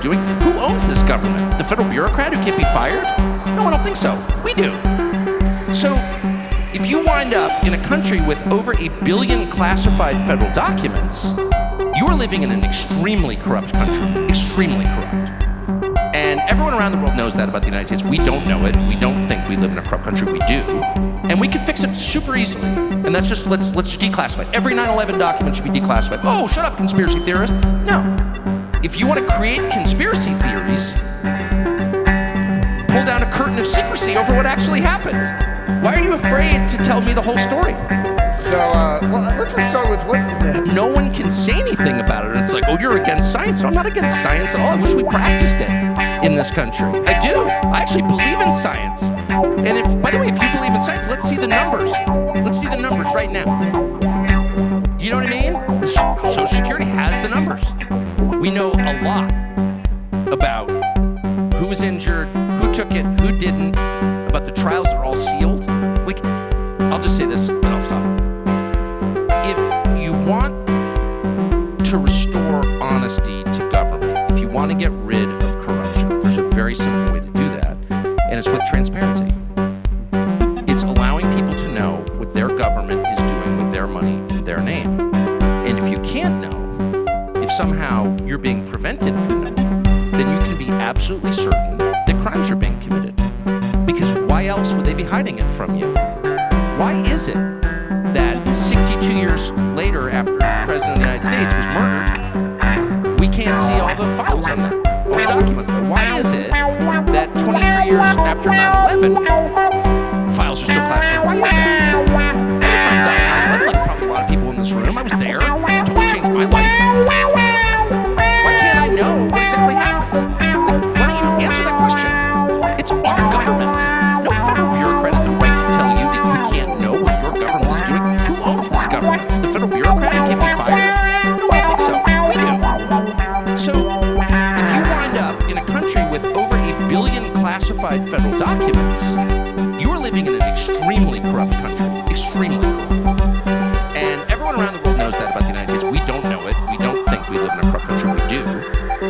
doing? Who owns this government? The federal bureaucrat who can't be fired? No, I don't think so. We do. So if you wind up in a country with over 1 billion classified federal documents, you are living in an extremely corrupt country. Extremely corrupt. And everyone around the world knows that about the United States. We don't know it. We don't think we live in a corrupt country. We do. And we can fix it super easily. And that's just, let's declassify. Every 9/11 document should be declassified. Oh, shut up, conspiracy theorists. No. If you want to create conspiracy theories, pull down a curtain of secrecy over what actually happened. Why are you afraid to tell me the whole story? So, let's just start with what... No one can say anything about it. It's like, oh, you're against science. No, I'm not against science at all. I wish we practiced it in this country. I do. I actually believe in science. And if, by the way, if you believe in science, let's see the numbers. Let's see the numbers right now. You know what I mean? Social Security has the numbers. We know a lot about who was injured, who took it, who didn't, about the trials that are all sealed. Like, I'll just say this and I'll stop. If you want to restore honesty to government, if you want to get rid of corruption, there's a very simple way to do that, and it's with transparency. It's allowing people to know what their government is doing with their money in their name. And if you can't know, if somehow you're being prevented from knowing, then you can be absolutely certain that crimes are being committed. Because why else would they be hiding it from you? Why is it that 62 years later, after the President of the United States was murdered, we can't see all the files on that, all the documents? But why is it that 23 years after 9/11, files are still classified? Why is that? My friend died in 9/11, like probably a lot of people in this room. I was there. It totally changed my life. Why can't I know what exactly happened? Like, why don't you answer that question? It's our government. No federal bureaucrat has the right to tell you that you can't know what your government is doing. Who owns this government? The federal bureaucrat who can't be fired? No, I don't think so. We do. So, if you wind up in a country with over 1 billion classified federal documents, you are living in an extremely corrupt country. Extremely corrupt. And everyone around the world knows that about the United States. We don't know it. We don't think we live in a corrupt country. We do.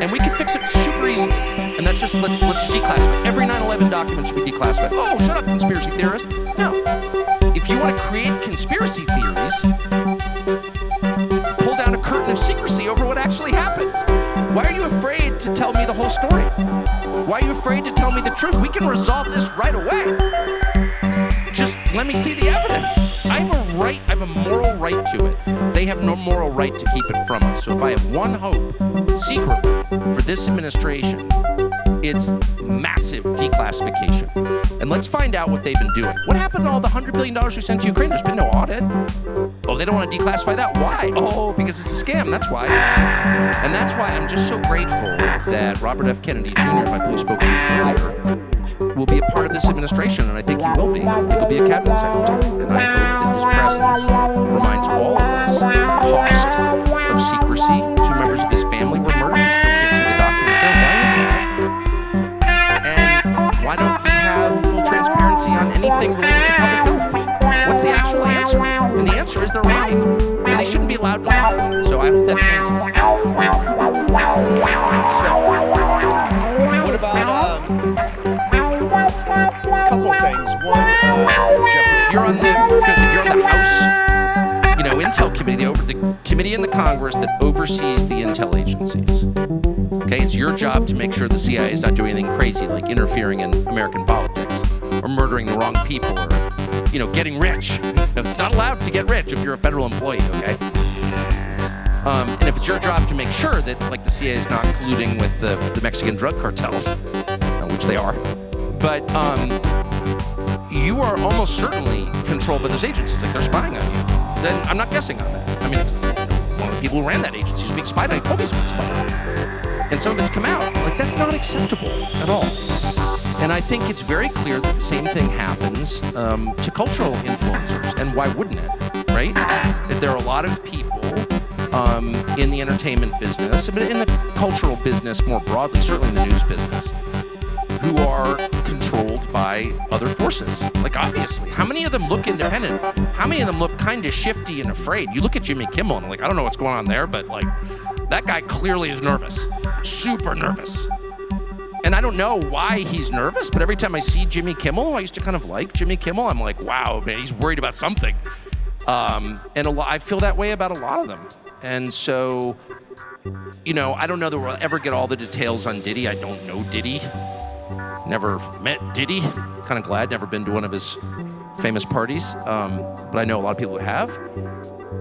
And we can fix it super easy. And that's just, let's declassify. Every 9/11 document should be declassified. Oh, shut up, conspiracy theorists. No. If you want to create conspiracy theories, pull down a curtain of secrecy over what actually happened. Why are you afraid to tell me the whole story? Why are you afraid to tell me the truth? We can resolve this right away. Just let me see the evidence. I have a right, I have a moral right to it. They have no moral right to keep it from us. So if I have one hope, secretly, for this administration, it's massive declassification. And let's find out what they've been doing. What happened to all the $100 billion we sent to Ukraine? There's been no audit. Oh, they don't want to declassify that? Why? Oh, because it's a scam. That's why. And that's why I'm just so grateful that Robert F. Kennedy Jr., who I believe spoke to you earlier, will be a part of this administration, and I think he will be. He'll be a cabinet secretary. And I hope that his presence reminds all of us the cost of secrecy. 2 members of his family were murdered. We still can't see the documents there. Why is that? And why don't we have full transparency on anything related to public health? What's the actual answer? And the answer is they're lying. And they shouldn't be allowed to lie. So I hope that changes. So, what about, a couple things. One, if you're on the House, Intel Committee, the committee in the Congress that oversees the intel agencies. Okay, it's your job to make sure the CIA is not doing anything crazy like interfering in American politics or murdering the wrong people or, getting rich. It's not allowed to get rich if you're a federal employee, okay? And if it's your job to make sure that, the CIA is not colluding with the Mexican drug cartels, which they are, but you are almost certainly controlled by those agencies, they're spying on you. Then I'm not guessing on that. I mean, one of the people who ran that agency was being spied on. He told me he was being spied on. And some of it's come out. That's not acceptable at all. And I think it's very clear that the same thing happens to cultural influencers. And why wouldn't it, right? If there are a lot of people in the entertainment business, but in the cultural business more broadly, certainly in the news business, who are controlled by other forces. Obviously. How many of them look independent? How many of them look kind of shifty and afraid? You look at Jimmy Kimmel and I don't know what's going on there, but That guy clearly is nervous, super nervous. And I don't know why he's nervous, but every time I see Jimmy Kimmel, I used to kind of like Jimmy Kimmel, I'm like, wow, man, he's worried about something. And I feel that way about a lot of them. And so, you know, I don't know that we'll ever get all the details on Diddy. I don't know Diddy. Never met Diddy. Kind of glad, never been to one of his famous parties. But I know a lot of people who have.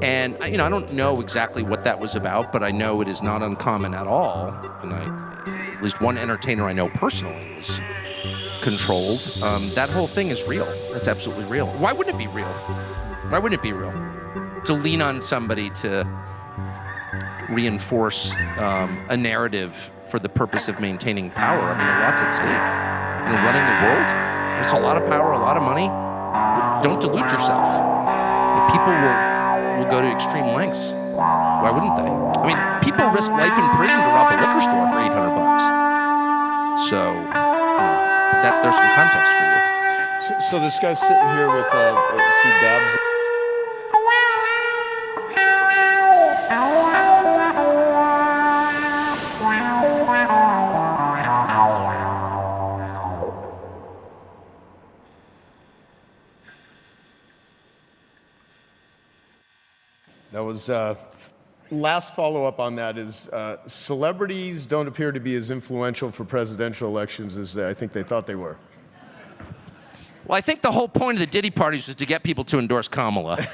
And, you know, I don't know exactly what that was about, but I know it is not uncommon at all. And at least one entertainer I know personally was controlled. That whole thing is real. That's absolutely real. Why wouldn't it be real? Why wouldn't it be real? To lean on somebody to reinforce a narrative for the purpose of maintaining power. I mean, a lot's at stake. You know, running the world, there's a lot of power, a lot of money. Don't delude yourself. People will go to extreme lengths. Why wouldn't they? I mean, people risk life in prison to rob a liquor store for $800. So, there's some context for you. So this guy's sitting here with see Dabs. That was last follow-up on that is celebrities don't appear to be as influential for presidential elections as I think they thought they were. Well, I think the whole point of the Diddy parties was to get people to endorse Kamala.